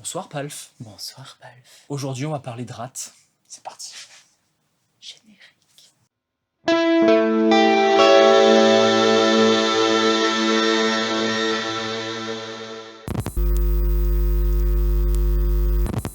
Bonsoir Palf. Bonsoir Palf. Aujourd'hui on va parler de rats. C'est parti. Générique.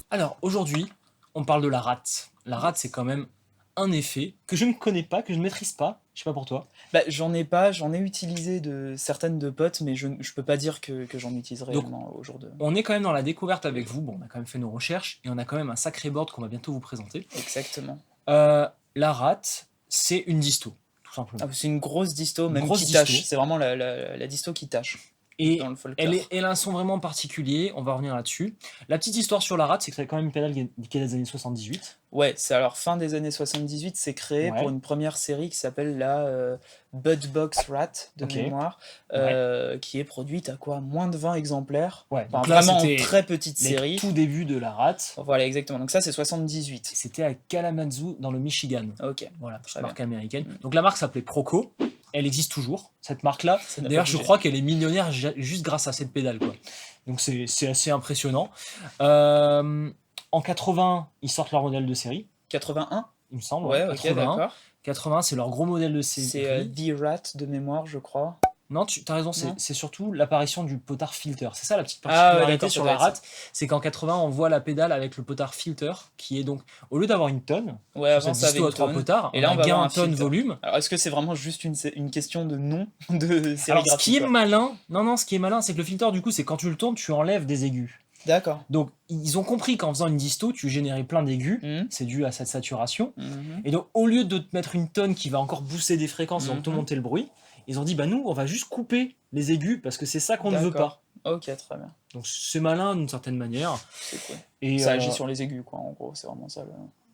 Alors aujourd'hui on parle de la rate. La rate c'est quand même un effet que je ne connais pas, que je ne maîtrise pas. Je sais pas pour toi. Bah, j'en ai utilisé certaines de potes, mais je peux pas dire que j'en utilise réellement au jour de... On est quand même dans la découverte avec vous. Bon, on a quand même fait nos recherches et on a quand même un sacré board qu'on va bientôt vous présenter. Exactement. La rate, c'est une disto, tout simplement. Ah, c'est une grosse disto, Une même grosse qui disto. tâche. C'est vraiment la disto qui tâche. Et dans le folklore. elle a un son vraiment particulier, on va revenir là-dessus. La petite histoire sur la rate, c'est que c'est quand même une pédale qui est des années 78. Ouais, c'est alors fin des années 78, c'est créé pour une première série qui s'appelle la Budbox Rat de mémoire, qui est produite à quoi, moins de 20 exemplaires. Ouais, donc là, vraiment en très petite série. Tout début de la rate. Voilà, exactement. Donc ça, c'est 78. C'était à Kalamazoo, dans le Michigan. Ok. Voilà, marque américaine. Donc la marque s'appelait Proco. Elle existe toujours, cette marque-là. D'ailleurs, je bougé. crois qu'elle est millionnaire juste grâce à cette pédale, quoi. Donc c'est assez impressionnant. En 80, ils sortent leur modèle de série. 81 il me semble. Ouais, 81. ok, d'accord. 80, c'est leur gros modèle de série. C'est The Rat de mémoire, je crois. Non, tu as raison, c'est surtout l'apparition du potard filter. C'est ça la petite particularité sur la rate, c'est qu'en 80, on voit la pédale avec le potard filter, qui est donc, au lieu d'avoir une tonne, avant ça avait à 3 potards, et là on va avoir un tonne volume. Alors est-ce que c'est vraiment juste une question de nom de sérigraphie? Alors ce qui est malin, ce qui est malin, c'est que le filter, du coup, c'est quand tu le tournes, tu enlèves des aigus. D'accord. Donc ils ont compris qu'en faisant une disto, tu générais plein d'aigus, c'est dû à cette saturation. Et donc au lieu de te mettre une tonne qui va encore booster des fréquences, donc te monter le bruit, ils ont dit bah nous on va juste couper les aigus parce que c'est ça qu'on ne veut pas. Ok, très bien. Donc c'est malin d'une certaine manière. C'est cool. Et ça agit sur les aigus, quoi, en gros, c'est vraiment ça.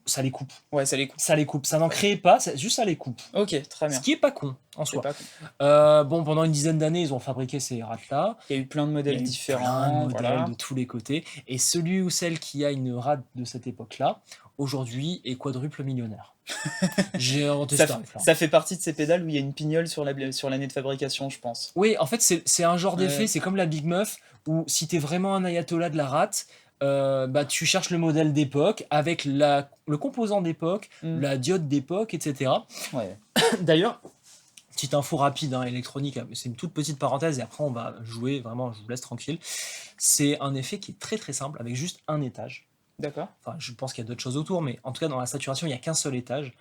Ça les coupe. Ouais, ça les coupe. Ça les coupe. Ça n'en crée pas, juste ça les coupe. Ok, très bien. Ce qui est pas con en soi. Pas con. Bon, pendant une dizaine d'années, ils ont fabriqué ces rats-là. Il y a eu plein de modèles différents. De tous les côtés. Et celui ou celle qui a une rate de cette époque-là, aujourd'hui, est quadruple millionnaire. J'ai inventé ça fait partie de ces pédales où il y a une pignole sur l'année de fabrication, je pense. Oui, en fait, c'est un genre d'effet, c'est comme la Big Muff, où si t'es vraiment un ayatollah de la rate, tu cherches le modèle d'époque avec le composant d'époque, la diode d'époque, etc. Ouais. D'ailleurs, petite info rapide, électronique, c'est une toute petite parenthèse et après on va jouer, vraiment je vous laisse tranquille. C'est un effet qui est très très simple avec juste un étage. D'accord. Enfin, je pense qu'il y a d'autres choses autour, mais en tout cas dans la saturation il n'y a qu'un seul étage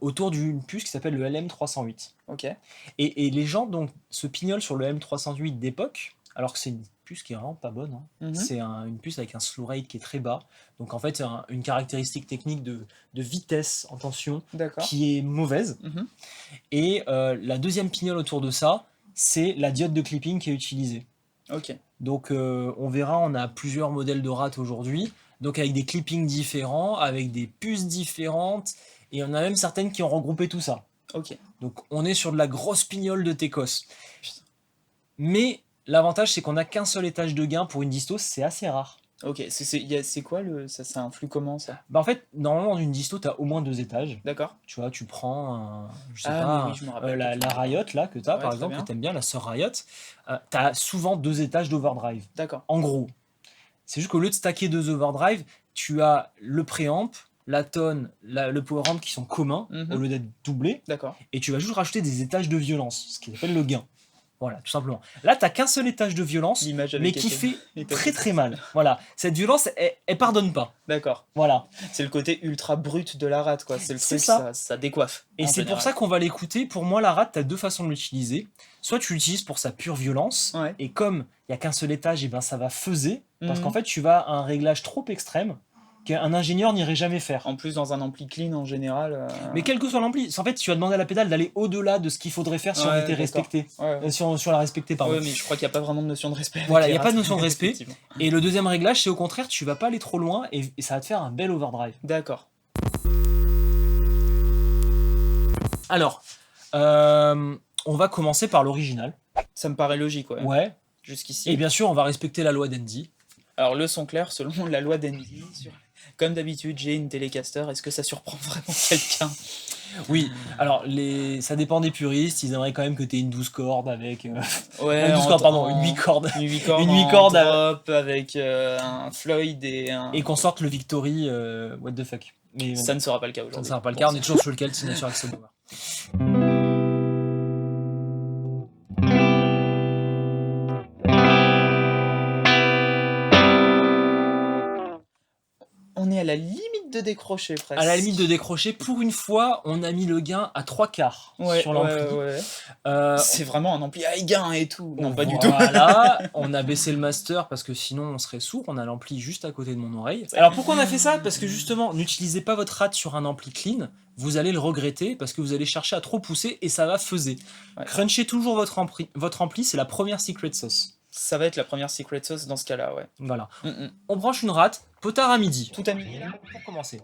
autour d'une puce qui s'appelle le LM308. Ok. Et les gens donc se pignolent sur le LM308 d'époque, alors que c'est une puce qui est vraiment pas bonne. C'est une puce avec un slow rate qui est très bas. Donc en fait, c'est une caractéristique technique de vitesse en tension qui est mauvaise. Et la deuxième pignole autour de ça, c'est la diode de clipping qui est utilisée. Ok. Donc on verra, on a plusieurs modèles de rate aujourd'hui, donc avec des clippings différents, avec des puces différentes, et on a même certaines qui ont regroupé tout ça. Ok. Donc on est sur de la grosse pignole de Técos. Mais l'avantage, c'est qu'on n'a qu'un seul étage de gain pour une disto, c'est assez rare. Ok, c'est quoi ça influe comment ça? En fait, normalement, dans une disto, tu as au moins 2 étages. D'accord. Tu vois, tu prends, la Riot, là, que tu as, par exemple, que tu aimes bien, la sœur Riot, tu as souvent 2 étages d'overdrive. D'accord. En gros. C'est juste qu'au lieu de stacker 2 overdrive, tu as le préamp, la tonne, le power amp qui sont communs, au lieu d'être doublés. D'accord. Et tu vas juste rajouter des étages de violence, ce qui s'appelle le gain. Voilà, tout simplement. Là, t'as qu'un seul étage de violence, mais qui fait très très mal. Voilà, cette violence, elle pardonne pas. D'accord. Voilà. C'est le côté ultra brut de la rate, quoi. C'est le truc, ça décoiffe. Et c'est pour ça qu'on va l'écouter. Pour moi, la rate, t'as 2 façons de l'utiliser. Soit tu l'utilises pour sa pure violence, et comme il n'y a qu'un seul étage, et ben ça va faiser, parce qu'en fait, tu vas à un réglage trop extrême qu'un ingénieur n'irait jamais faire. En plus, dans un ampli clean, en général... Mais quel que soit l'ampli, en fait, tu vas demander à la pédale d'aller au-delà de ce qu'il faudrait faire si on était respecté. Si on la respectait, pardon. Oui, mais je crois qu'il n'y a pas vraiment de notion de respect. Voilà, il n'y a pas de notion de respect. Et le deuxième réglage, c'est au contraire, tu vas pas aller trop loin et ça va te faire un bel overdrive. D'accord. Alors, on va commencer par l'original. Ça me paraît logique, ouais. Ouais. Jusqu'ici. Et bien sûr, on va respecter la loi d'Andy. Alors, le son clair, selon la loi d'Andy, comme d'habitude, j'ai une Telecaster. Est-ce que ça surprend vraiment quelqu'un? Oui, alors ça dépend des puristes, ils aimeraient quand même que tu aies une 12 cordes avec... Ouais, une 12 cordes, pardon, une 8 cordes. Une 8 cordes, Une 8 cordes drop avec un Floyd et un... Et qu'on sorte le Victory, what the fuck. Mais ça ne sera pas le cas aujourd'hui. Ça ne sera pas le cas, on est toujours sur le signature Axel Bauer. On est à la limite de décrocher presque. À la limite de décrocher, pour une fois, on a mis le gain à 3/4 sur l'ampli. C'est vraiment un ampli high gain et tout. Non, pas du tout. Voilà, on a baissé le master parce que sinon on serait sourd. On a l'ampli juste à côté de mon oreille. Alors pourquoi on a fait ça? Parce que justement, n'utilisez pas votre rate sur un ampli clean. Vous allez le regretter parce que vous allez chercher à trop pousser et ça va faiser. Crunchez toujours votre ampli, c'est la première secret sauce. Ça va être la première secret sauce dans ce cas-là, ouais. Voilà. On branche une rate, potard à midi. Tout à midi là pour commencer.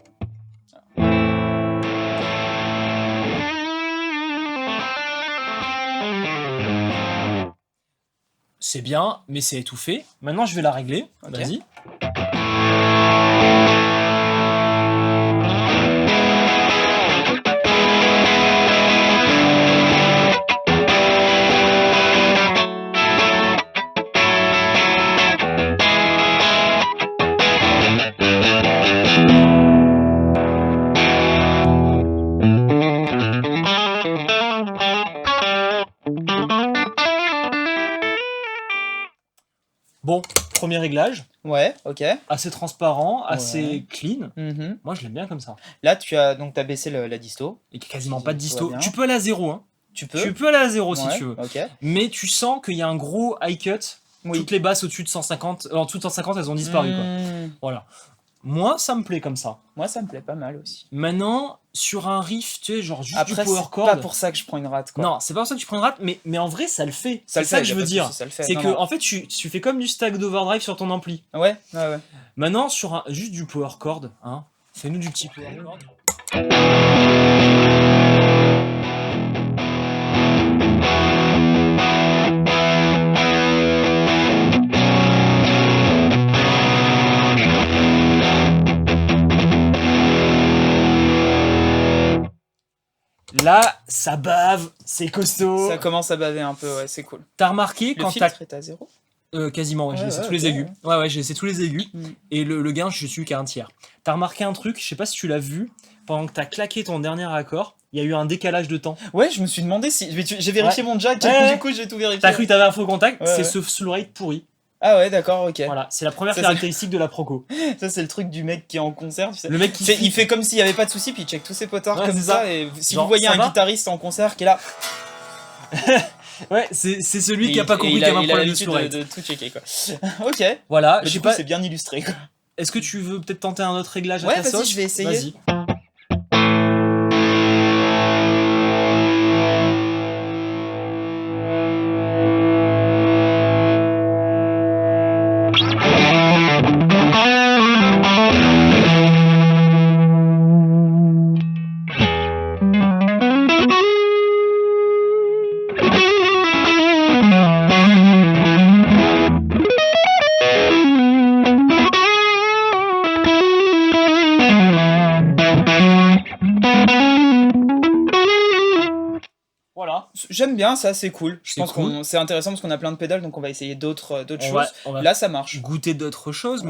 C'est bien, mais c'est étouffé. Maintenant, je vais la régler. Okay. Vas-y. Bon, premier réglage. Ouais, ok. Assez transparent, assez clean. Moi, je l'aime bien comme ça. Là, tu as baissé la disto. Et quasiment pas de disto. Tu peux aller à 0. Hein. Tu peux aller à 0 si tu veux. Okay. Mais tu sens qu'il y a un gros high cut. Oui. Toutes les basses au-dessus de 150, en dessous de 150, elles ont disparu. Quoi. Voilà. Moi, ça me plaît comme ça. Moi, ça me plaît pas mal aussi. Maintenant, sur un riff, tu sais, genre juste après, du power chord. C'est pas pour ça que je prends une rate, quoi. Non, c'est pas pour ça que tu prends une rate, mais en vrai, ça le fait. C'est ça que je veux dire. C'est que, en fait, tu fais comme du stack d'overdrive sur ton ampli. Ouais. Maintenant, sur juste du power chord, hein, fais-nous du petit power chord. Là, ça bave, c'est costaud. Ça commence à baver un peu, ouais, c'est cool. T'as remarqué quand t'as... Le filtre est à 0 quasiment, ouais, j'ai laissé tous les aigus. Ouais, j'ai laissé tous les aigus. Et le gain, je suis qu'à un tiers. T'as remarqué un truc, je sais pas si tu l'as vu, pendant que t'as claqué ton dernier accord, il y a eu un décalage de temps. Ouais, je me suis demandé si... J'ai vérifié mon jack, du coup j'ai tout vérifié. T'as cru que t'avais un faux contact, c'est ce slow rate pourri. Ah ouais, d'accord, ok. Voilà, c'est la première caractéristique de la Proco. Ça, c'est le truc du mec qui est en concert, tu sais. Le mec qui il fait comme s'il n'y avait pas de soucis, puis il check tous ses potards comme ça. Et si vous voyez un guitariste en concert qui est là... Ouais, c'est celui qui a pas compris qu'il y avait un problème de slow rate. De tout checker, quoi. Ok. Voilà, je sais pas. C'est bien illustré, quoi. Est-ce que tu veux peut-être tenter un autre réglage à ta sauce ? Ouais, vas-y, je vais essayer. Vas-y. J'aime bien ça, c'est cool. Je pense que c'est intéressant parce qu'on a plein de pédales, donc on va essayer d'autres choses. Là, ça marche. Goûter d'autres choses,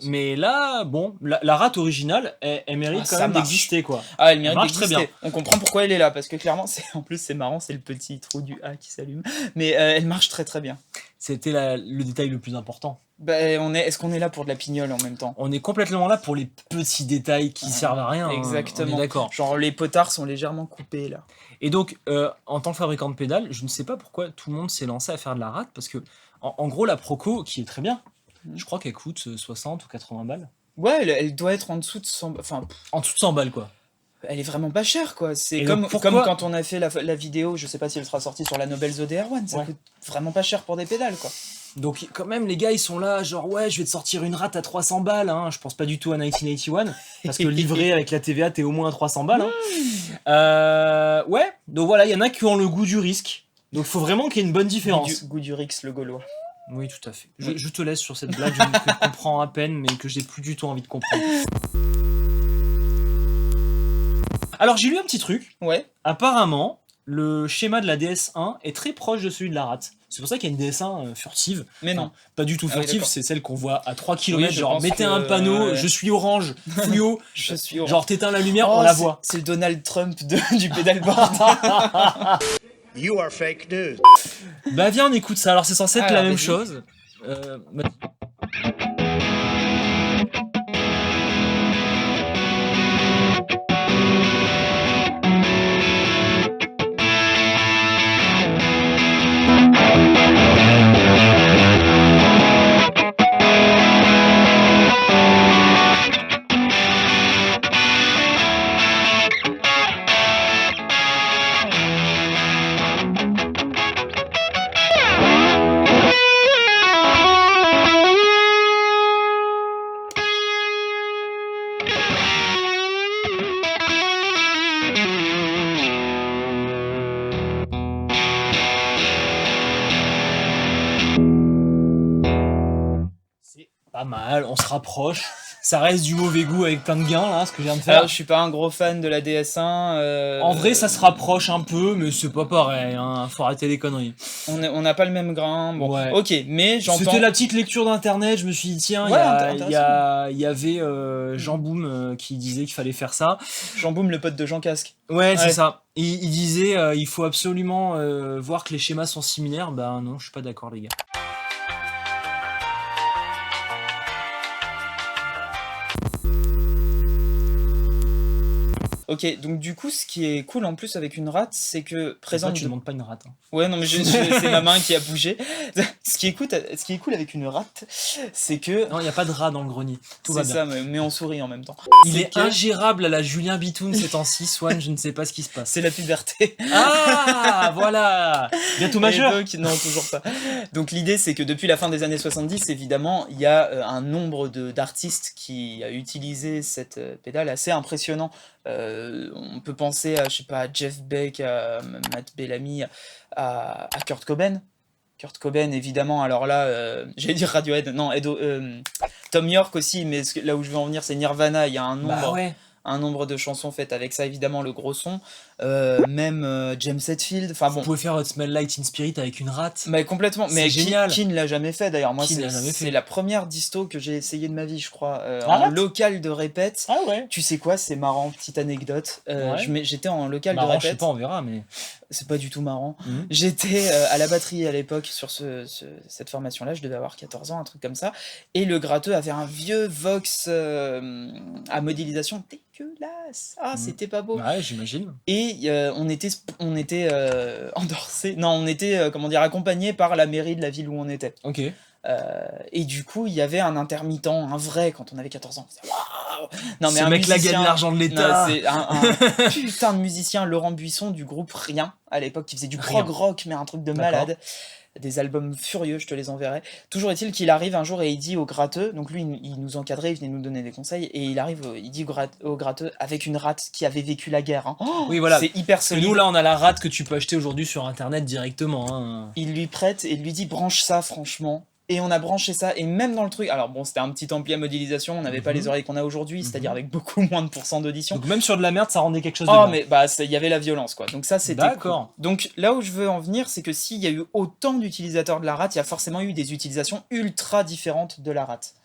mais là, bon, la rate originale, elle mérite quand même d'exister, quoi. Ah, elle mérite d'exister. Très bien. On comprend pourquoi elle est là, parce que clairement, en plus, c'est marrant, c'est le petit trou du A qui s'allume, mais elle marche très très bien. C'était le détail le plus important. Est-ce qu'on est là pour de la pignole en même temps ? On est complètement là pour les petits détails qui servent à rien. Exactement. On est d'accord. Genre les potards sont légèrement coupés là. Et donc, en tant que fabricant de pédales, je ne sais pas pourquoi tout le monde s'est lancé à faire de la rate, parce que en gros, la Proco, qui est très bien, je crois qu'elle coûte 60 ou 80 balles. Ouais, elle doit être en dessous de 100 enfin, en dessous de 100 balles, quoi. Elle est vraiment pas chère, quoi. C'est comme quand on a fait la vidéo, je sais pas si elle sera sortie sur la Nobels ODR1, ça coûte vraiment pas cher pour des pédales, quoi. Donc quand même les gars ils sont là genre ouais je vais te sortir une rate à 300 balles hein. Je pense pas du tout à 1981 parce que livré avec la TVA t'es au moins à 300 balles hein. Ouais donc voilà il y en a qui ont le goût du risque donc faut vraiment qu'il y ait une bonne différence. Goût du Rix le Gaulois. Oui tout à fait. Je te laisse sur cette blague que je comprends à peine mais que j'ai plus du tout envie de comprendre. Alors j'ai lu un petit truc. Ouais. Apparemment, le schéma de la DS1 est très proche de celui de la rate. C'est pour ça qu'il y a une DS1 furtive. Mais non. Pas du tout furtive, oui, c'est celle qu'on voit à 3 km. Oui, genre, mettez un panneau, je suis orange, fluo. Je suis orange. Genre, t'éteins la lumière, on la voit. C'est le Donald Trump du pédalboard. You are fake news. Bah viens, on écoute ça. Alors c'est censé être la même vas-y. chose. C'est pas mal, on se rapproche. Ça reste du mauvais goût avec plein de gains, là, ce que je viens de faire. Alors, je suis pas un gros fan de la DS1. En vrai, ça se rapproche un peu, mais c'est pas pareil, hein. Faut arrêter les conneries. On n'a pas le même grain. Bon, Ouais. ok, mais j'entends. C'était la petite lecture d'internet, je me suis dit, tiens, il Ouais, y avait Jean Boum qui disait qu'il fallait faire ça. Jean Boum, le pote de Jean Casque. Ouais, c'est ça. Il disait, il faut absolument voir que les schémas sont similaires. Bah non, je suis pas d'accord, les gars. Ok, donc du coup, ce qui est cool en plus avec une rate, c'est que présente. Tu demandes pas une rate. Hein. Ouais, non, mais c'est ma main qui a bougé. Ce qui est cool avec une rate, c'est que. Non, il n'y a pas de rat dans le grenier. Tout va C'est bien. ça, mais on sourit en même temps. Il est ingérable à la Julien Bitoun ces temps-ci. Swan, je ne sais pas ce qui se passe. C'est la puberté. Ah, voilà. Bientôt majeur. Donc, non, toujours pas. Donc l'idée, c'est que depuis la fin des années 70, évidemment, il y a un nombre d'artistes qui a utilisé cette pédale assez impressionnant. On peut penser à, je sais pas, à Jeff Beck, à Matt Bellamy, à Kurt Cobain. Kurt Cobain, évidemment, alors là, j'allais dire Radiohead, non, Tom York aussi, mais là où je veux en venir, c'est Nirvana, il y a un nombre de chansons faites avec ça, évidemment, le gros son. Même James Hetfield, enfin bon. Vous pouvez faire Smell Like Teen Spirit avec une rate. Mais complètement, mais génial. Qui ne l'a jamais fait d'ailleurs. Moi, Qui c'est la première disto que j'ai essayé de ma vie, je crois. En Arrête. local de répète. Ah ouais. Tu sais quoi, c'est marrant, petite anecdote. Ouais. J'étais en local Marrant, de répète. je sais pas, on verra, mais. C'est pas du tout marrant. Mhm. J'étais à la batterie à l'époque sur cette formation-là, je devais avoir 14 ans, un truc comme ça. Et le gratteux avait un vieux Vox à modélisation dégueulasse. Ah, c'était pas beau. Ouais, j'imagine. Et on était endorsé, non, on était comment dire, accompagné par la mairie de la ville où on était. Ok. Et du coup, il y avait un intermittent, un vrai, quand on avait 14 ans. On faisait, waouh. Non, mais Ce un mec-là musicien- gagne l'argent de l'État. Non, c'est un putain de musicien, Laurent Buisson du groupe Rien à l'époque, qui faisait du Rien. prog rock, mais un truc de D'accord. malade. Des albums furieux, je te les enverrai. Toujours est-il qu'il arrive un jour et il dit au gratteux, donc lui il nous encadrait, il venait nous donner des conseils, et il arrive, il dit au gratteux avec une rate qui avait vécu la guerre. Hein. Oui, voilà. C'est hyper Parce que solide. nous, là, on a la rate que tu peux acheter aujourd'hui sur internet directement. Hein. Il lui prête et il lui dit branche ça franchement. Et on a branché ça, et même dans le truc, alors bon, c'était un petit ampli à modélisation, on n'avait pas les oreilles qu'on a aujourd'hui, c'est-à-dire avec beaucoup moins de pourcents d'audition. Donc même sur de la merde, ça rendait quelque chose de Oh, bien. mais bah, il y avait la violence, quoi. Donc ça, c'était D'accord. cool. Donc là où je veux en venir, c'est que s'il y a eu autant d'utilisateurs de la rate, il y a forcément eu des utilisations ultra différentes de la rate.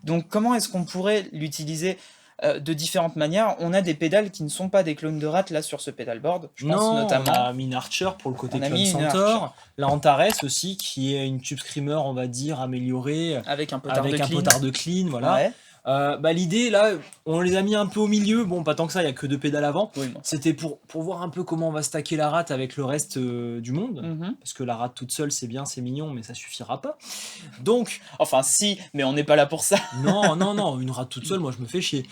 Donc comment est-ce qu'on pourrait l'utiliser de différentes manières? On a des pédales qui ne sont pas des clones de rate, là, sur ce pedalboard. Je pense notamment... on a mis une Archer pour le côté On a Clone mis une Centaur. La Antares aussi, qui est une tube screamer, on va dire, améliorée. Avec un potard avec de un clean. potard de clean, voilà. Ouais. L'idée, là, on les a mis un peu au milieu. Bon, pas tant que ça, il n'y a que 2 pédales avant. Oui, bon. C'était pour voir un peu comment on va stacker la rate avec le reste du monde. Mhm. Parce que la rate toute seule, c'est bien, c'est mignon, mais ça suffira pas. Donc, Enfin, si, mais on n'est pas là pour ça. non, une rate toute seule, moi je me fais chier.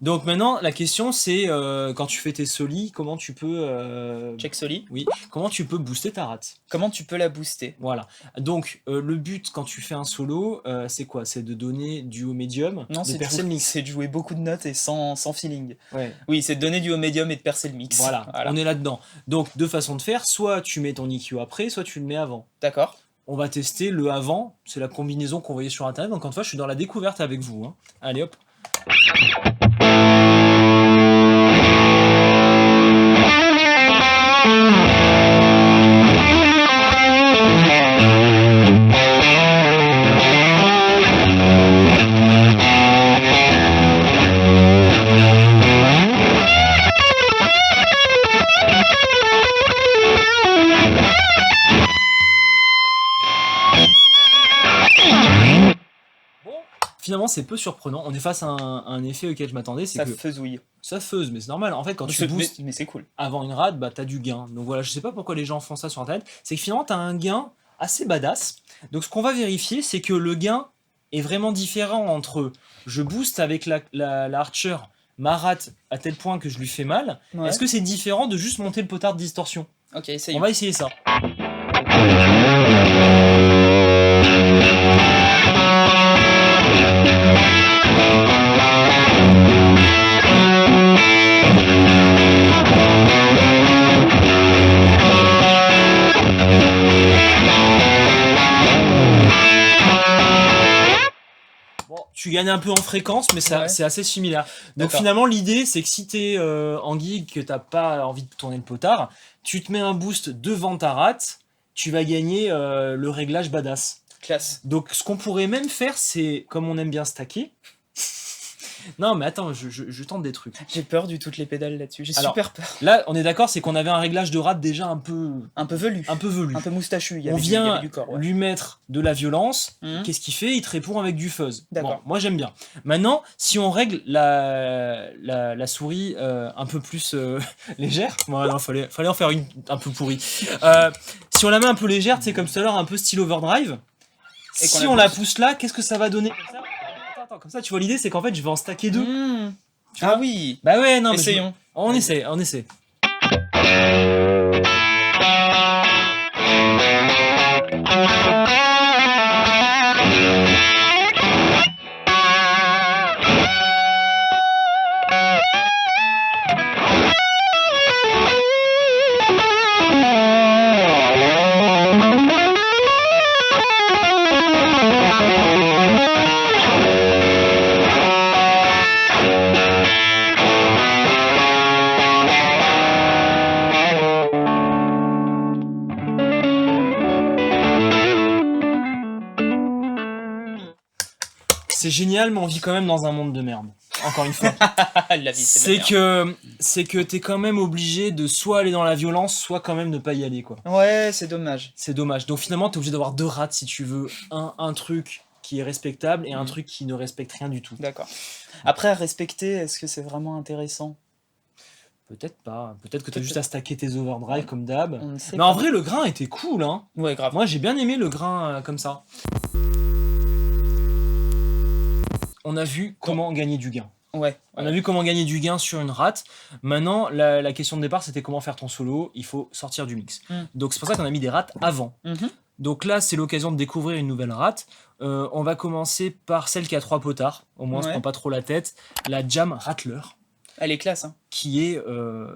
Donc maintenant, la question c'est, quand tu fais tes solis, comment tu peux... Check Soli. Oui, comment tu peux booster ta rate. Comment tu peux la booster? Voilà. Donc, le but quand tu fais un solo, c'est quoi? C'est de donner du haut médium, Non, de percer le mix. c'est de jouer beaucoup de notes et sans feeling. Ouais. Oui, c'est de donner du haut médium et de percer le mix. Voilà, on est là-dedans. Donc, deux façons de faire, soit tu mets ton EQ après, soit tu le mets avant. D'accord. On va tester le avant, c'est la combinaison qu'on voyait sur internet, donc encore une fois, je suis dans la découverte avec vous. Hein. Allez hop. Finalement, c'est peu surprenant. On est face à un effet auquel je m'attendais, c'est Ça que faisouille. ça fuzz, mais c'est normal. En fait, quand tu boostes Mais c'est cool. avant une rate, bah t'as du gain. Donc voilà, je sais pas pourquoi les gens font ça sur internet. C'est que finalement, t'as un gain assez badass. Donc ce qu'on va vérifier, c'est que le gain est vraiment différent entre je booste avec la Archer ma rate à tel point que je lui fais mal. Ouais. Est-ce que c'est différent de juste monter le potard de distorsion? Ok, essayons. On va essayer ça. Tu gagnes un peu en fréquence, mais ça, Ouais. c'est assez similaire. Donc D'accord. finalement, l'idée, c'est que si t'es en geek, que t'as pas envie de tourner le potard, tu te mets un boost devant ta rate, tu vas gagner le réglage badass. Classe. Donc ce qu'on pourrait même faire, c'est, comme on aime bien stacker... Non mais attends, je tente des trucs. J'ai peur du toutes les pédales là-dessus. J'ai Alors, super peur. Là, on est d'accord, c'est qu'on avait un réglage de rate déjà Un peu velu. un peu velu. Un peu moustachu. Il y On avait il y avait vient du corps. Ouais. lui mettre de la violence. Mhm. Qu'est-ce qu'il fait? Il te répond avec du fuzz. D'accord. Bon, moi j'aime bien. Maintenant, si on règle la souris un peu plus légère, bon, non, fallait en faire une un peu pourrie. Si on la met un peu légère, c'est comme tout à l'heure, un peu style overdrive. Et qu'on Si la on la pousse. pousse là, qu'est-ce que ça va donner? Attends, comme ça, tu vois, l'idée c'est qu'en fait, je vais en stacker deux. Mmh. Tu vois Ah oui. Bah ouais, non, mais Essayons. on essaie, on essaie. C'est génial, mais on vit quand même dans un monde de merde. Encore une fois. La vie, c'est de la merde. C'est que t'es quand même obligé de soit aller dans la violence, soit quand même ne pas y aller, quoi. Ouais, c'est dommage. C'est dommage. Donc finalement, t'es obligé d'avoir deux rates si tu veux un truc qui est respectable et un truc qui ne respecte rien du tout. D'accord. Après, à respecter, est-ce que c'est vraiment intéressant? Peut-être pas. Peut-être que t'as juste à stacker tes overdrive comme d'hab. On ne sait Mais pas. en vrai, le grain était cool, hein. Ouais, grave. Moi, j'ai bien aimé le grain comme ça. On a vu comment gagner du gain. Ouais. On a vu comment gagner du gain sur une rate. Maintenant, la question de départ, c'était comment faire ton solo. Il faut sortir du mix. Mm. Donc c'est pour ça qu'on a mis des rates avant. Mhm. Donc là, c'est l'occasion de découvrir une nouvelle rate. On va commencer par celle qui a 3 potards. Au moins, on se Ouais. prend pas trop la tête. La Jam Rattler, Elle est classe, hein. qui est...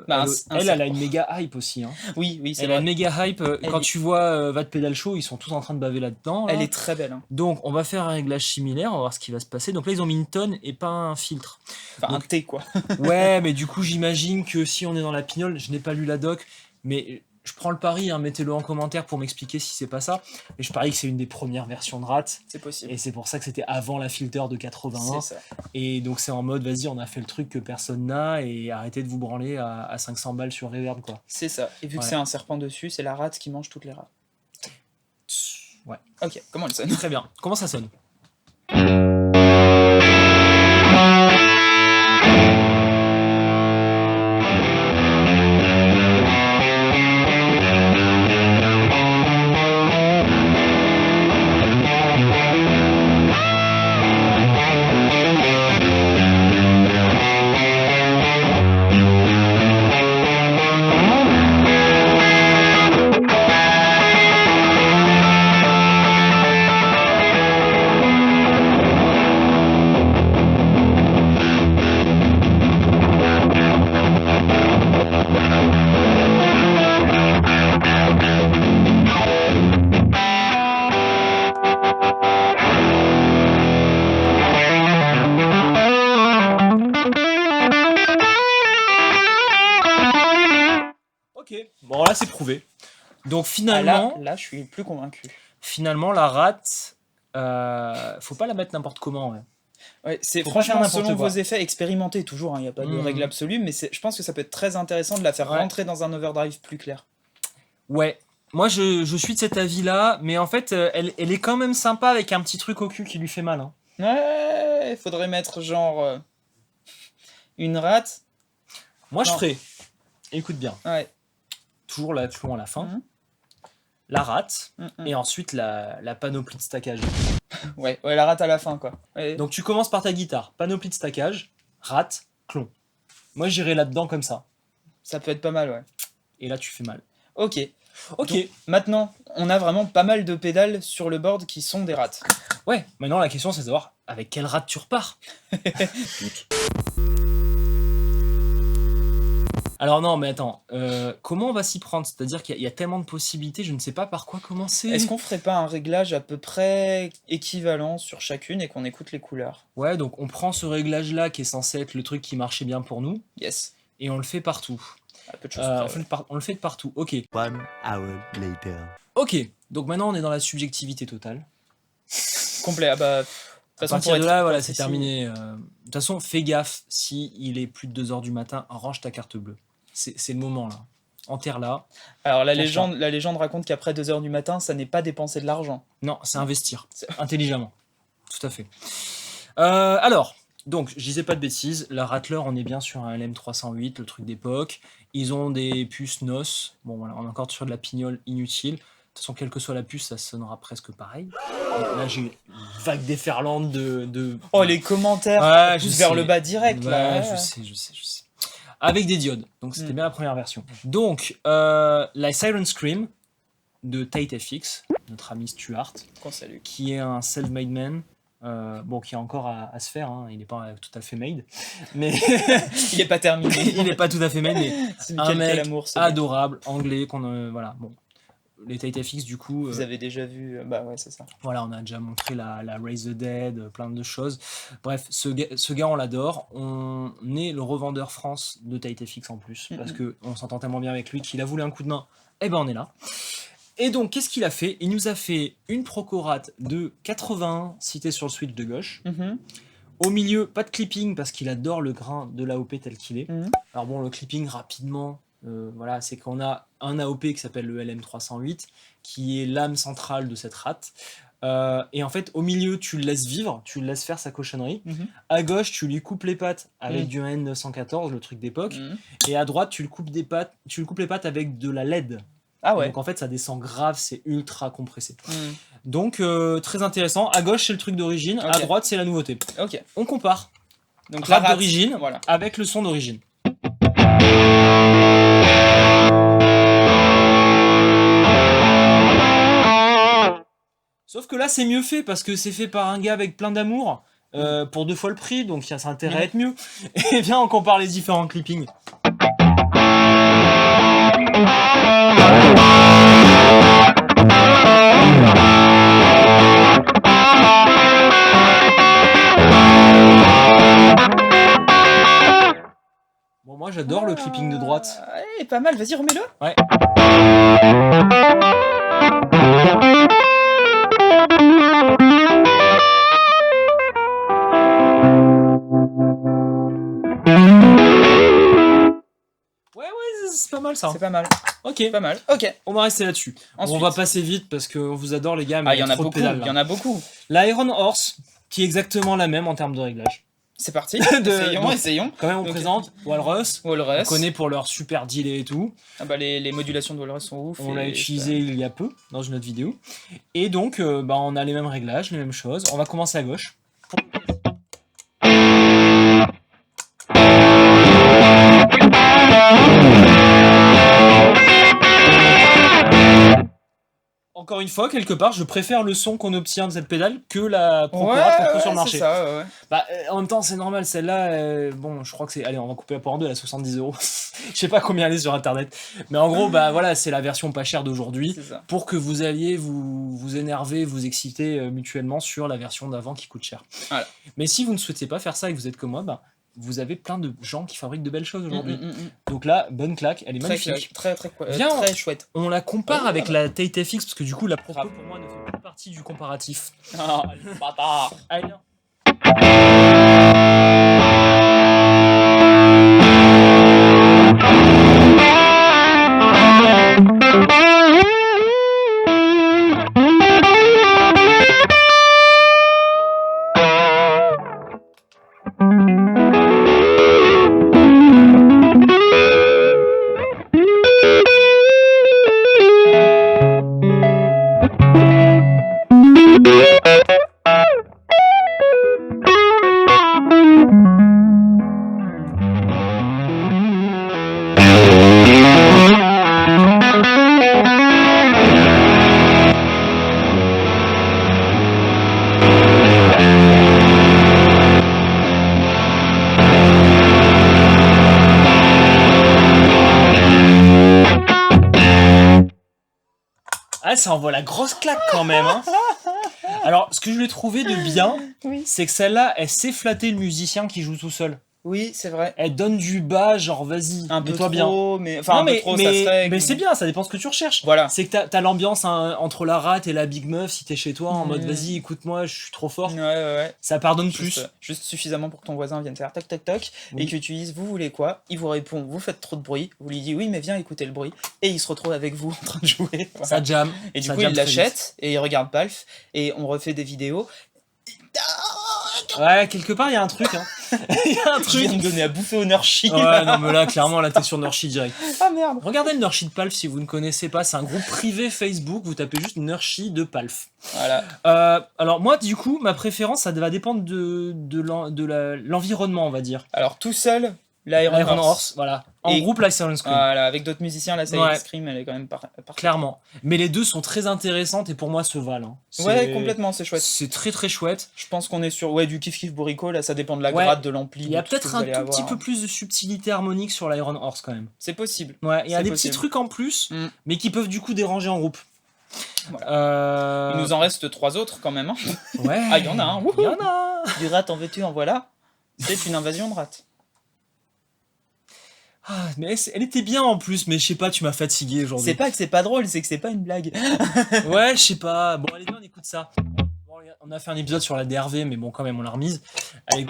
Bah, elle a une méga hype aussi. Hein. Oui, oui, c'est Elle a vrai. une méga hype. Elle Quand est- tu vois Vat Pedal Show, ils sont tous en train de baver là-dedans. là. Elle est très belle, hein. Donc, on va faire un réglage similaire. On va voir ce qui va se passer. Donc là, ils ont mis une tonne et pas un filtre. Enfin, Donc- un thé, quoi. Ouais, mais du coup, j'imagine que si on est dans la pignole, je n'ai pas lu la doc, mais je prends le pari, hein, mettez-le en commentaire pour m'expliquer si c'est pas ça. Et je parie que c'est une des premières versions de RAT, C'est possible. et c'est pour ça que c'était avant la filter de 81. C'est ça. Et donc c'est en mode, vas-y, on a fait le truc que personne n'a, et arrêtez de vous branler à 500 balles sur Reverb, quoi. C'est ça. Et vu que Ouais. c'est un serpent dessus, c'est la rate qui mange toutes les rates. Ouais, Ok, comment elle sonne? très bien. Comment ça sonne? là, c'est prouvé. Donc Ah, finalement, là, je suis plus convaincu. la rate, faut pas la mettre n'importe comment. Ouais. Ouais, c'est Faut pas faire franchement n'importe selon quoi. vos effets, expérimentez toujours, il n'y a pas de règle absolue, mais je pense que ça peut être très intéressant de la faire Ouais. rentrer dans un overdrive plus clair. Ouais. Moi, je suis de cet avis-là, mais en fait, elle est quand même sympa avec un petit truc au cul qui lui fait mal. Hein. Ouais, il faudrait mettre genre une rate. Moi, je Non. ferais. Écoute bien. Ouais. Toujours la clou à la fin. Mhm. La rate. Mhm. Et ensuite, la panoplie de stackage. Ouais, la rate à la fin, quoi. Ouais. Donc, tu commences par ta guitare. Panoplie de stackage. Rate. Clon. Moi, j'irais là-dedans comme ça. Ça peut être pas mal, ouais. Et là, tu fais mal. Ok. Ok. Donc, maintenant, on a vraiment pas mal de pédales sur le board qui sont des rates. Ouais. Maintenant, la question, c'est de savoir avec quelle rate tu repars. Alors non, mais attends, comment on va s'y prendre? C'est-à-dire qu'il y a tellement de possibilités, je ne sais pas par quoi commencer. Est-ce qu'on ferait pas un réglage à peu près équivalent sur chacune et qu'on écoute les couleurs? Ouais, donc on prend ce réglage-là qui est censé être le truc qui marchait bien pour nous, Yes. et on le fait partout. À peu de choses près, ouais. On le fait de partout, ok. 1 hour later. Ok, donc maintenant on est dans la subjectivité totale. Complet. Ah bah, de toute À façon, partir pour de être là, voilà, c'est précis, terminé. De toute façon, fais gaffe, si il est plus de 2h du matin, range ta carte bleue. C'est le moment là. Enterre-la. Alors la Pour légende raconte qu'après 2h du matin, ça n'est pas dépenser de l'argent. Non, c'est investir, intelligemment. Tout à fait. Alors, donc, je disais pas de bêtises, la Rattler, on est bien sur un LM308, le truc d'époque. Ils ont des puces NOS. Bon, voilà, on est encore sur de la pignole inutile. De toute façon, quelle que soit la puce, ça sonnera presque pareil. Et là, j'ai une vague déferlante de... Oh, les commentaires Ouais, poussent je vers sais. le bas direct, là. Ouais, je sais. Avec des diodes. Donc, c'était bien la première version. Donc, la Siren Scream de Tate FX, notre ami Stuart, Qu'on salue. qui est un self-made man, bon, qui a encore à se faire, hein, il n'est pas tout à fait made, mais Il est pas terminé. il n'est pas tout à fait made, mais C'est un quel mec amour, ce mec. adorable, anglais, voilà, bon. Les Tate FX, du coup, Vous avez déjà vu... Bah ouais, c'est ça. voilà, on a déjà montré la Raise the Dead, plein de choses. Bref, ce gars on l'adore. On est le revendeur France de Tate FX en plus, parce qu'on s'entend tellement bien avec lui qu'il a voulu un coup de main. Eh ben, on est là. Et donc, qu'est-ce qu'il a fait? Il nous a fait une Procorat de 81 citée sur le switch de gauche. Mhm. Au milieu, pas de clipping parce qu'il adore le grain de l'AOP tel qu'il est. Mhm. Alors bon, le clipping, rapidement, voilà, c'est qu'on a un AOP qui s'appelle le LM308, qui est l'âme centrale de cette rate. Et en fait, au milieu, tu le laisses vivre, tu le laisses faire sa cochonnerie. Mhm. À gauche, tu lui coupes les pattes avec du N914, le truc d'époque. Mhm. Et à droite, tu lui coupes les pattes avec de la LED. Ah ouais. Donc en fait, ça descend grave, c'est ultra compressé. Mhm. Donc très intéressant. À gauche, c'est le truc d'origine. À Ok. droite, c'est la nouveauté. Ok. On compare Donc la rate rate d'origine Voilà. avec le son d'origine. Sauf que là, c'est mieux fait parce que c'est fait par un gars avec plein d'amour. Pour 2 fois le prix, donc ça a intérêt à être mieux. Et bien, on compare les différents clippings. Bon, moi, j'adore le clipping de droite. Ouais, pas mal. Vas-y, remets-le. Ouais. Ouais, c'est pas mal ça. C'est pas mal. Ok, Pas mal. Ok. on va rester là-dessus. Ensuite. On va passer vite parce qu'on vous adore les gars, mais Ah, il y en a trop de beaucoup. pédales, Il là. y en a beaucoup. L'Iron Horse, qui est exactement la même en termes de réglage. C'est parti. Donc, Essayons. Quand même, on Ok. présente Walrus. On Walrus. connaît pour leur super delay et tout. Ah bah les modulations de Walrus sont ouf. On l'a et utilisé il y a peu dans une autre vidéo. Et donc, on a les mêmes réglages, les mêmes choses. On va commencer à gauche. Encore une fois, quelque part, je préfère le son qu'on obtient de cette pédale que la Procorat qu'on trouve sur le marché. c'est ça, ouais. Bah, en même temps, c'est normal, celle-là, bon, je crois que c'est... Allez, on va couper la part en deux, elle a 70 €. Je sais pas combien elle est sur Internet. Mais en gros, bah voilà, c'est la version pas chère d'aujourd'hui. C'est ça. Pour que vous alliez vous énerver, vous exciter mutuellement sur la version d'avant qui coûte cher. Voilà. Mais si vous ne souhaitez pas faire ça et que vous êtes comme moi, bah, vous avez plein de gens qui fabriquent de belles choses aujourd'hui. Mm. Donc là, bonne claque, elle est Très, magnifique. très Viens, très chouette. On la compare Ouais, avec ouais. la Tate FX parce que du coup la propos Grave. pour moi ne fait plus partie du comparatif. Ah, le bâtard. Allez, viens. Ah, ça envoie la grosse claque quand même. Hein. Alors, ce que je lui ai trouvé de bien, Oui. c'est que celle-là, elle sait flatter le musicien qui joue tout seul. Oui, c'est vrai. Elle donne du bas, genre vas-y, Un peu mets-toi bien. trop, mais enfin Non, un peu trop, ça se règle. mais c'est bien, ça dépend ce que tu recherches. Voilà. C'est que t'as l'ambiance hein, entre la rate et la big meuf si t'es chez toi en mode vas-y, écoute-moi, je suis trop fort. Ouais. Ça pardonne plus. Juste suffisamment pour que ton voisin vienne faire toc toc toc Oui. et que tu dises vous voulez quoi, il vous répond vous faites trop de bruit, vous lui dites oui mais viens écouter le bruit et il se retrouve avec vous en train de jouer. Voilà. Ça jam. Et du ça coup jam il très vite. l'achète et il regarde Palf et on refait des vidéos. Ouais, quelque part, il y a un truc. Hein. Il y a un Je viens truc. de donner à bouffer au Nurshi. Ouais, non, mais là, clairement, là, t'es sur Nurshi direct. Ah merde. Regardez le Nurshi de Palf si vous ne connaissez pas. C'est un groupe privé Facebook. Vous tapez juste Nurshi de Palf. Voilà. Alors, moi, du coup, ma préférence, ça va dépendre de l'environnement, on va dire. Alors tout seul, l'Iron Iron Horse. Horse, voilà. En Et- groupe, la Silent Scream. Voilà, avec d'autres musiciens, la Silent Ouais. Scream, elle est quand même parfaite. Clairement. Mais les deux sont très intéressantes et pour moi se valent. Hein. Ouais, complètement, c'est chouette. C'est très très chouette. Je pense qu'on est sur du kiff bourrico, là ça dépend de la Ouais. grade de l'ampli. Il y a de tout ce que peut-être vous un allez tout avoir. petit peu plus de subtilité harmonique sur l'Iron Horse quand même. C'est possible. Ouais, il y a C'est des possible. petits trucs en plus, Mm. mais qui peuvent du coup déranger en groupe. Voilà. Il nous en reste 3 autres quand même. Hein. Ouais. Ah, il y en a un. Il y en a. Du rat en veux-tu, en voilà. C'est une invasion de rats. Ah, mais elle était bien en plus, mais je sais pas, tu m'as fatigué aujourd'hui. C'est pas que c'est pas drôle, c'est que c'est pas une blague. Ouais, je sais pas. Bon, allez, viens, on écoute ça. Bon, on a fait un épisode sur la DRV, mais bon, quand même, on l'a remise. Allez.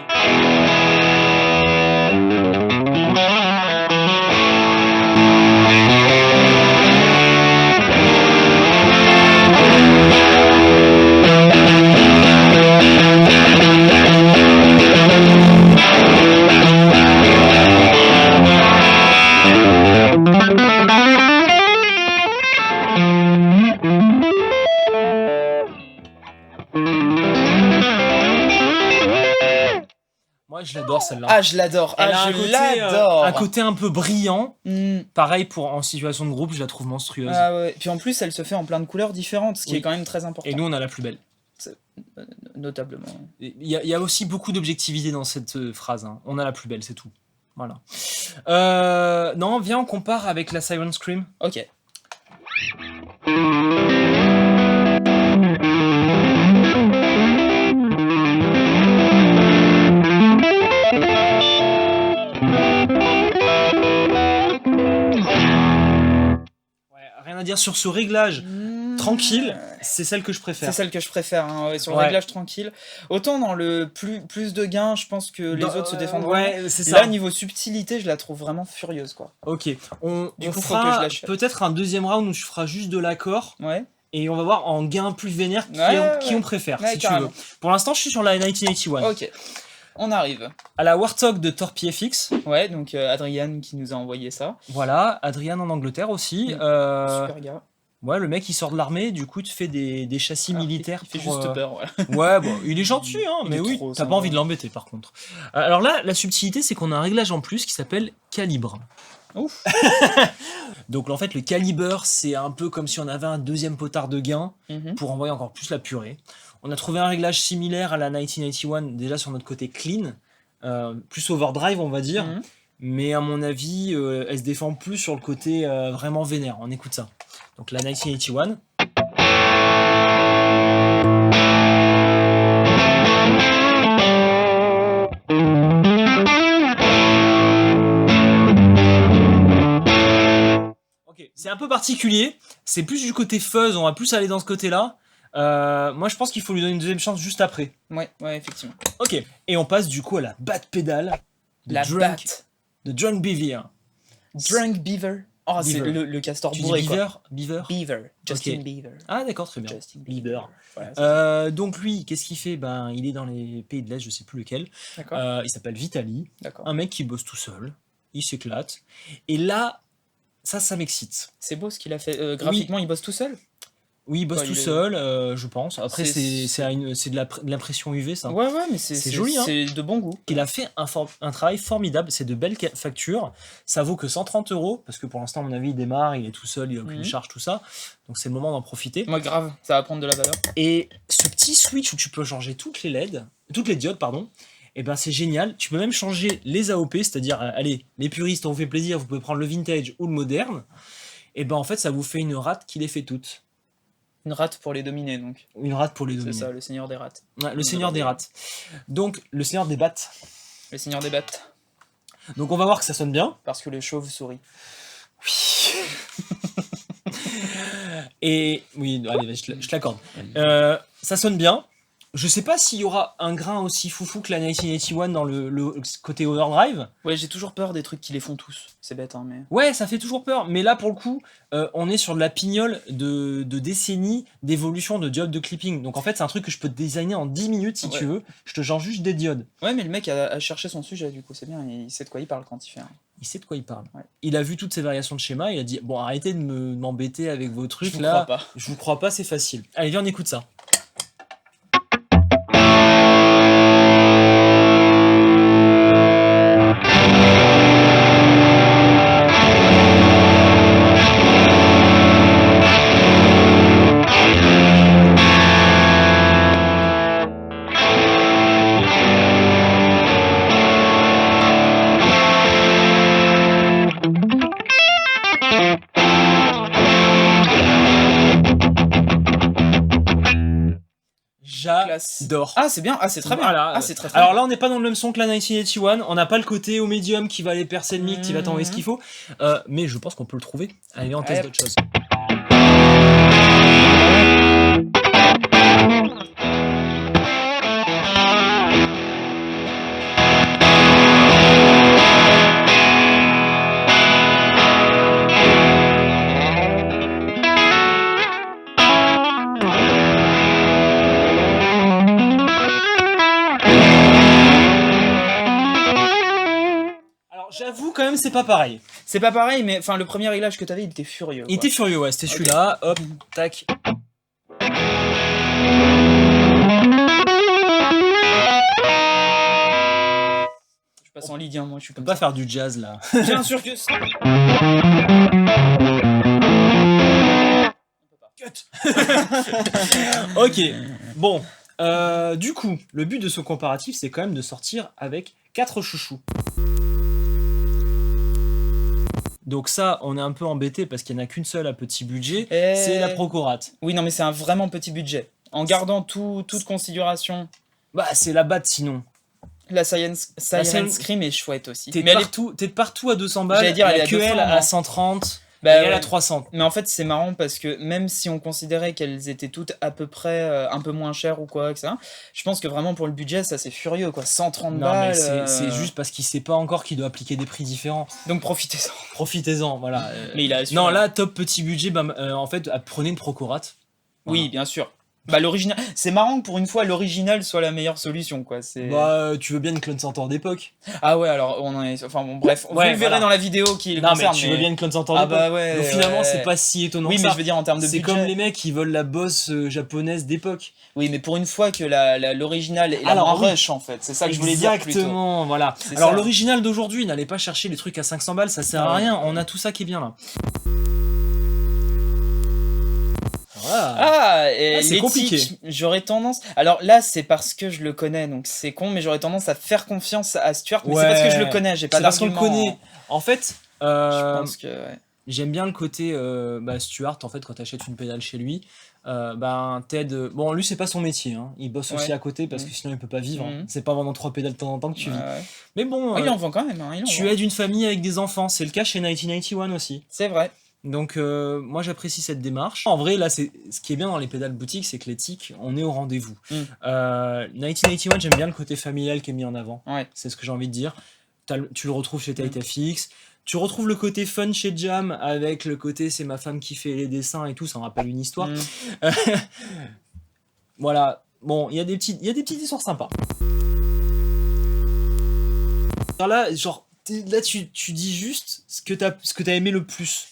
Moi, je l'adore celle-là. Ah, je l'adore. Elle a Ah, un je côté, l'adore. un côté un peu brillant. Mm. Pareil pour en situation de groupe, je la trouve monstrueuse. Ah ouais. Puis en plus, elle se fait en plein de couleurs différentes, ce qui Oui. est quand même très important. Et nous, on a la plus belle. Notablement. Il y a aussi beaucoup d'objectivité dans cette phrase. Hein. On a la plus belle, c'est tout. Voilà. Non, viens, on compare avec la Siren Scream. Ok. Ouais, rien à dire sur ce réglage tranquille, c'est celle que je préfère. C'est celle que je préfère, hein, ouais, sur le Ouais. réglage tranquille. Autant dans le plus de gains, je pense que les autres se défendront. Ouais, c'est ça. Là, niveau subtilité, je la trouve vraiment furieuse, quoi. Ok, on Du coup, faut que je fera l'achète. peut-être un deuxième round où je ferai juste de l'accord Ouais. et on va voir en gain plus vénère qui on préfère, Ouais, si tu carrément. veux. Pour l'instant, je suis sur la 1981. Ok. On arrive. À la Warthog de Torpy FX, Ouais, donc Adrian qui nous a envoyé ça. voilà, Adrian en Angleterre aussi. Super gars. Ouais, le mec il sort de l'armée, du coup, il te fait des châssis militaires. Il fait pour, juste peur, voilà. Ouais, bon, il est gentil, hein, Il mais est oui, trop t'as sympa. pas envie de l'embêter par contre. Alors là, la subtilité, c'est qu'on a un réglage en plus qui s'appelle calibre. Ouf. Donc en fait, le calibre, c'est un peu comme si on avait un deuxième potard de gain Mhm. pour envoyer encore plus la purée. On a trouvé un réglage similaire à la 1981, déjà sur notre côté clean, plus overdrive, on va dire. Mhm. Mais à mon avis, elle se défend plus sur le côté vraiment vénère. On écoute ça. Donc la 1981. peu particulier. C'est plus du côté fuzz, on va plus aller dans ce côté-là. Moi, je pense qu'il faut lui donner une deuxième chance juste après. Ouais, effectivement. Ok. Et on passe du coup à la Bat Pédale de Drunk Beaver. Drunk Beaver. Oh, c'est Beaver. le castor Tu bourré, dis quoi. Beaver? Beaver. Justin Ok. Bieber. Ah d'accord, très bien. Justin Bieber. Voilà, c'est ça. Donc lui, qu'est-ce qu'il fait? Ben, il est dans les pays de l'Est, je sais plus lequel. D'accord. Il s'appelle Vitaly. D'accord. Un mec qui bosse tout seul. Il s'éclate. Et là, ça m'excite. C'est beau ce qu'il a fait. Graphiquement, il bosse tout seul? Oui, il bosse Ouais, tout il est- seul, je pense. Après, C'est- c'est de l'impression UV, ça. Ouais, mais C'est joli, hein. C'est de bon goût. Il a fait un travail formidable, c'est de belles factures, ça vaut que 130 €, parce que pour l'instant, à mon avis, il démarre, il est tout seul, il a aucune Mhm. charge, tout ça, donc c'est le moment d'en profiter. Moi, grave, ça va prendre de la valeur. Et ce petit switch où tu peux changer toutes les diodes, pardon, et ben c'est génial, tu peux même changer les AOP, c'est-à-dire, allez, les puristes, on vous fait plaisir, vous pouvez prendre le vintage ou le moderne, et ben en fait, ça vous fait une rate qui les fait toutes. Une rate pour les dominer, donc. Une rate pour les C'est dominer. ça, le seigneur des rates. Ouais, le seigneur des rates. Donc, le seigneur des battes. Le seigneur des battes. Donc on va voir que ça sonne bien. Parce que le chauve sourit. Et oui, allez, vas-y, je te l'accorde. Ça sonne bien. Je sais pas s'il y aura un grain aussi foufou que la 1981 dans le côté overdrive. Ouais, j'ai toujours peur des trucs qui les font tous. C'est bête, hein, mais. Ouais, ça fait toujours peur. Mais là, pour le coup, on est sur de la pignole de décennies d'évolution de diodes de clipping. Donc en fait, c'est un truc que je peux te designer en 10 minutes si tu veux. Je te change juste des diodes. Ouais, mais le mec a cherché son sujet, du coup, c'est bien. Il sait de quoi il parle quand il fait. Il sait de quoi il parle. Ouais. Il a vu toutes ces variations de schéma. Il a dit bon, arrêtez de m'embêter avec vos trucs Je vous là. crois pas. Je vous crois pas, c'est facile. Allez, viens, on écoute ça. J'adore. Ah, c'est bien. Ah, c'est très bien. Voilà. Ah, c'est très bien. Alors là, on n'est pas dans le même son que la 1981. On n'a pas le côté au médium qui va aller percer le mic, qui va t'envoyer ce qu'il faut. Mais je pense qu'on peut le trouver. Allez, viens, on teste d'autres choses. J'avoue quand même c'est pas pareil. C'est pas pareil, mais enfin le premier réglage que t'avais, il était furieux. Il était furieux, ouais, c'était celui-là. Hop, tac. Je passe en Ligue 1, moi je suis On peut comme pas ça. faire du jazz là. Bien sûr que Ok, bon. Du coup, le but de ce comparatif, c'est quand même de sortir avec 4 chouchous. Donc ça, on est un peu embêté parce qu'il n'y en a qu'une seule à petit budget, c'est la Procorate. Oui, non, mais c'est un vraiment petit budget. En gardant toute considération. Bah, c'est la batte sinon. La Science Siren Scream est chouette aussi. T'es Mais partout à 200 balles, J'allais dire, il y elle a est à que 200, elle non. à 130 Bah, et elle ouais. à 300. Mais en fait, c'est marrant parce que même si on considérait qu'elles étaient toutes à peu près un peu moins chères ou quoi, etc., je pense que vraiment pour le budget, ça c'est furieux quoi. 130 Non, mais balles. c'est juste parce qu'il sait pas encore qu'il doit appliquer des prix différents. Donc profitez-en. Profitez-en, voilà. Mais il a assuré. Non, là, top petit budget, bah, en fait, prenez une Procorate. Oui, Voilà. bien sûr. Bah l'original, c'est marrant que pour une fois l'original soit la meilleure solution quoi. C'est. Bah, tu veux bien une Clone Centaur d'époque. Ah ouais, alors on en est. Enfin bon, bref, vous Ouais, le verrez voilà. dans la vidéo qui le Non, mais concerne. tu veux bien une Clone Centaur Ah d'époque. bah ouais. Donc finalement, ouais. c'est pas si étonnant Oui, que mais ça. je veux dire en termes de C'est budget. comme les mecs qui veulent la bosse japonaise d'époque. Oui, mais pour une fois que l'original est la Alors, moins oui. rush en fait. C'est ça que je voulais dire plutôt. Exactement, voilà. C'est Alors ça. l'original d'aujourd'hui, n'allez pas chercher les trucs à 500 balles, ça sert à Ouais. rien. On a tout ça qui est bien là. Voilà. Ah, et c'est compliqué. l'éthique, j'aurais tendance. Alors là, c'est parce que je le connais, donc c'est con, mais j'aurais tendance à faire confiance à Stuart. Mais c'est parce que je le connais, j'ai pas C'est parce qu'on le d'argument. connaît. En fait, Je pense que. Ouais. j'aime bien le côté Stuart, en fait, quand tu achètes une pédale chez lui. Ted, bon, lui, c'est pas son métier. Hein. Il bosse aussi Ouais. à côté parce que sinon, il peut pas vivre. Mhm. C'est pas vendant 3 pédales de temps en temps que tu vis. Ouais. Mais bon, Ouais, il en vend quand même. Hein, il en tu vend. aides une famille avec des enfants. C'est le cas chez 1981 aussi. C'est vrai. Donc moi j'apprécie cette démarche. En vrai là ce qui est bien dans les pédales boutiques, c'est que l'éthique, on est au rendez-vous. 1981, j'aime bien le côté familial qui est mis en avant. Ouais. C'est ce que j'ai envie de dire. Tu le retrouves chez TypeFX. Tu retrouves le côté fun chez Jam avec le côté c'est ma femme qui fait les dessins et tout, ça me rappelle une histoire. Voilà, bon, il y a des petites histoires sympas. Alors là, genre, là tu dis juste ce que t'as aimé le plus.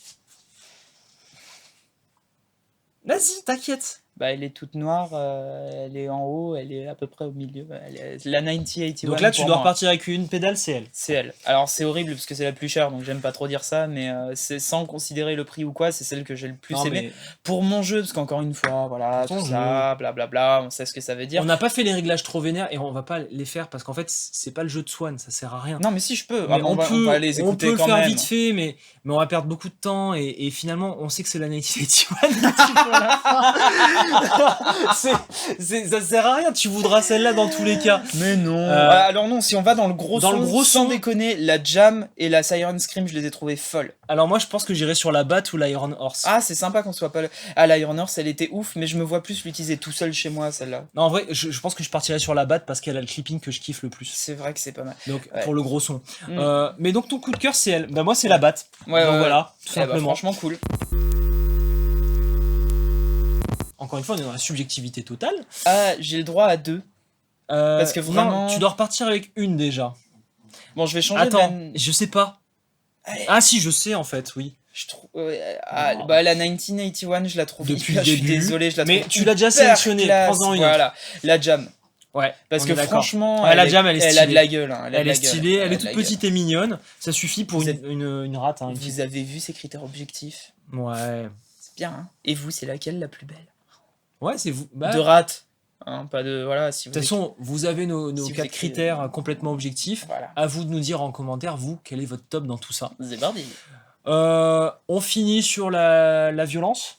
Vas-y, t'inquiète. Bah, elle est toute noire, elle est en haut, elle est à peu près au milieu. La 9081. Donc là, tu pour dois moi. repartir avec une pédale, c'est elle. C'est elle. Alors c'est horrible parce que c'est la plus chère, donc j'aime pas trop dire ça, mais c'est sans considérer le prix ou quoi, c'est celle que j'ai le plus Non, aimé mais pour mon jeu, parce qu'encore une fois, voilà, Ton tout jeu. ça, blablabla, on sait ce que ça veut dire. on n'a pas fait les réglages trop vénères et on va pas les faire parce qu'en fait, c'est pas le jeu de Swan, ça sert à rien. Non, mais si je peux, Mais on va les on écouter peut le quand faire même. vite fait, mais on va perdre beaucoup de temps et finalement, on sait que c'est la 1981. Ça sert à rien, tu voudras celle-là dans tous les cas. Mais non. Alors non, si on va dans le gros Dans son, le gros sans son. déconner, la Jam et la Siren Scream, je les ai trouvées folles. Alors moi, je pense que j'irai sur la Bat ou l'Iron Horse. Ah, c'est sympa qu'on soit pas... l'Iron Horse, elle était ouf, mais je me vois plus l'utiliser tout seul chez moi, celle-là. Non, en vrai, je pense que je partirai sur la Bat parce qu'elle a le clipping que je kiffe le plus. C'est vrai que c'est pas mal. Donc, Ouais. pour le gros son. Mm. Mais donc, ton coup de cœur, c'est elle. Bah, moi, c'est la Bat. Ouais, Donc ouais, voilà, tout Eh bah, simplement. franchement cool. Encore une fois, on est dans la subjectivité totale. Ah, j'ai le droit à 2. Parce que vraiment- Non, tu dois repartir avec une déjà. Bon, je vais changer Attends, de je sais pas. Allez. Ah si, je sais en fait, oui. Je trouve... bah, la 1981, je la trouve Depuis hyper- le je suis début. désolé, je la Mais trouve tu l'as déjà hyper sélectionnée, classe. prends-en une autre. Voilà, la Jam. Ouais. Parce on que est d'accord. franchement, Ouais, la Jam, elle est elle a de stylée. la gueule. Hein, Elle est stylée, elle est a de toute la gueule. petite et mignonne. Ça suffit pour Vous une rate. Hein, Vous avez vu ces critères objectifs? Ouais. C'est bien, hein. Et vous, c'est laquelle la plus belle? Ouais, c'est vous. Bah, De rate. Hein, pas de... Voilà, si de vous... toute façon, vous avez nos si vous 4 écrivez- critères complètement objectifs. Voilà. À vous de nous dire en commentaire, vous, quel est votre top dans tout ça. C'est parti. On finit sur la violence.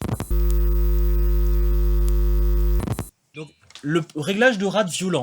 Donc, le réglage de rate violent.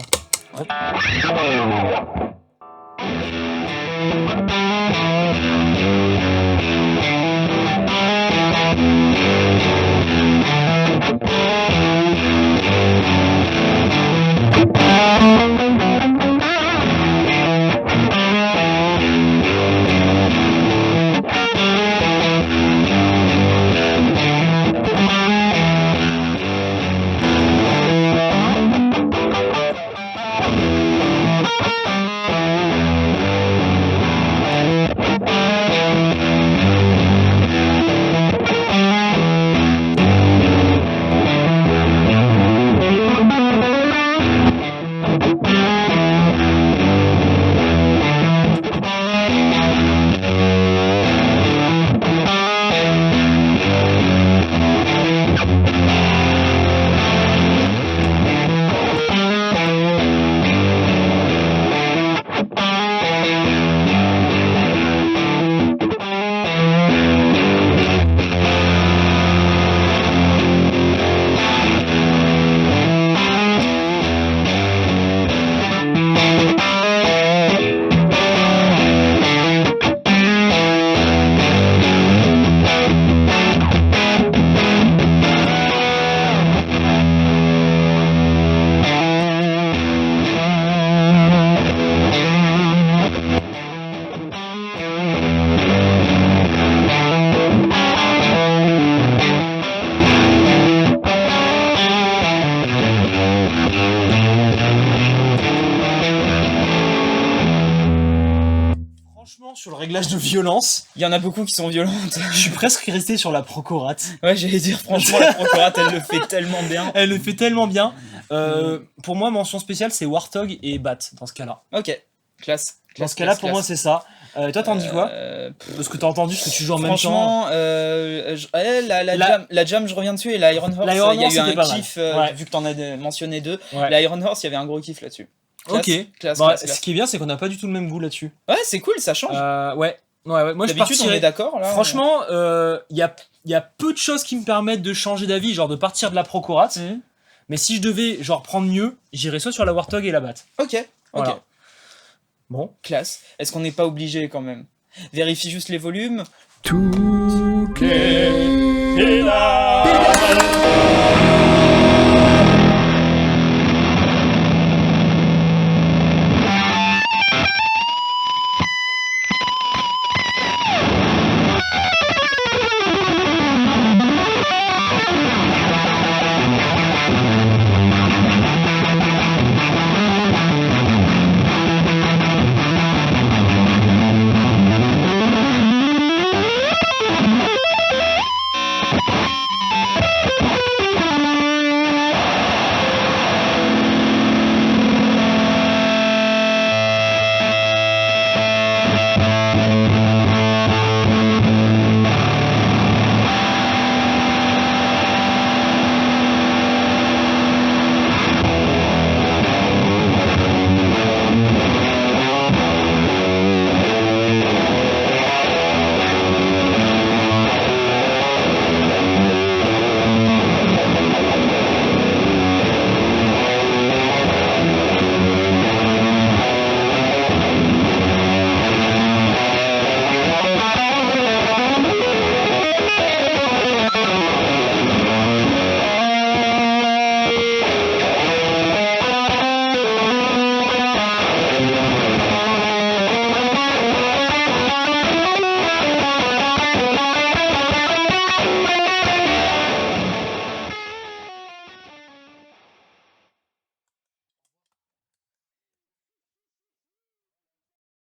Franchement, sur le réglage de violence, Il y en a beaucoup qui sont violentes. je suis presque resté sur la Procorate. Ouais, j'allais dire, franchement, la Procorate, elle le fait tellement bien. Elle le fait tellement bien. Pour moi, mention spéciale, c'est Warthog et Bat dans ce cas-là. Ok, classe. Dans ce cas-là, pour moi, c'est ça. Toi, t'en dis quoi Parce que t'as entendu ce que tu joues en même temps. Franchement, la Jam, je reviens dessus, et la Iron Horse, l'Iron il y a Horse, eu un c'était pas mal. kiff, Ouais. vu que t'en as mentionné 2. Ouais. La Iron Horse, il y avait un gros kiff là-dessus. Classe, Ok. classe, Bah, classe, classe. ce qui est bien, c'est qu'on n'a pas du tout le même goût là-dessus. Ouais, c'est cool, ça change. Ouais. Moi, je D'habitude, on est partirais. d'accord, là. Franchement, il y a peu de choses qui me permettent de changer d'avis, genre de partir de la Procorate. Mhm. Mais si je devais genre prendre mieux, j'irais soit sur la Warthog et la Bat. Ok, Voilà. Bon. classe. Est-ce qu'on n'est pas obligé quand même? Vérifie juste les volumes. Toutes pédale.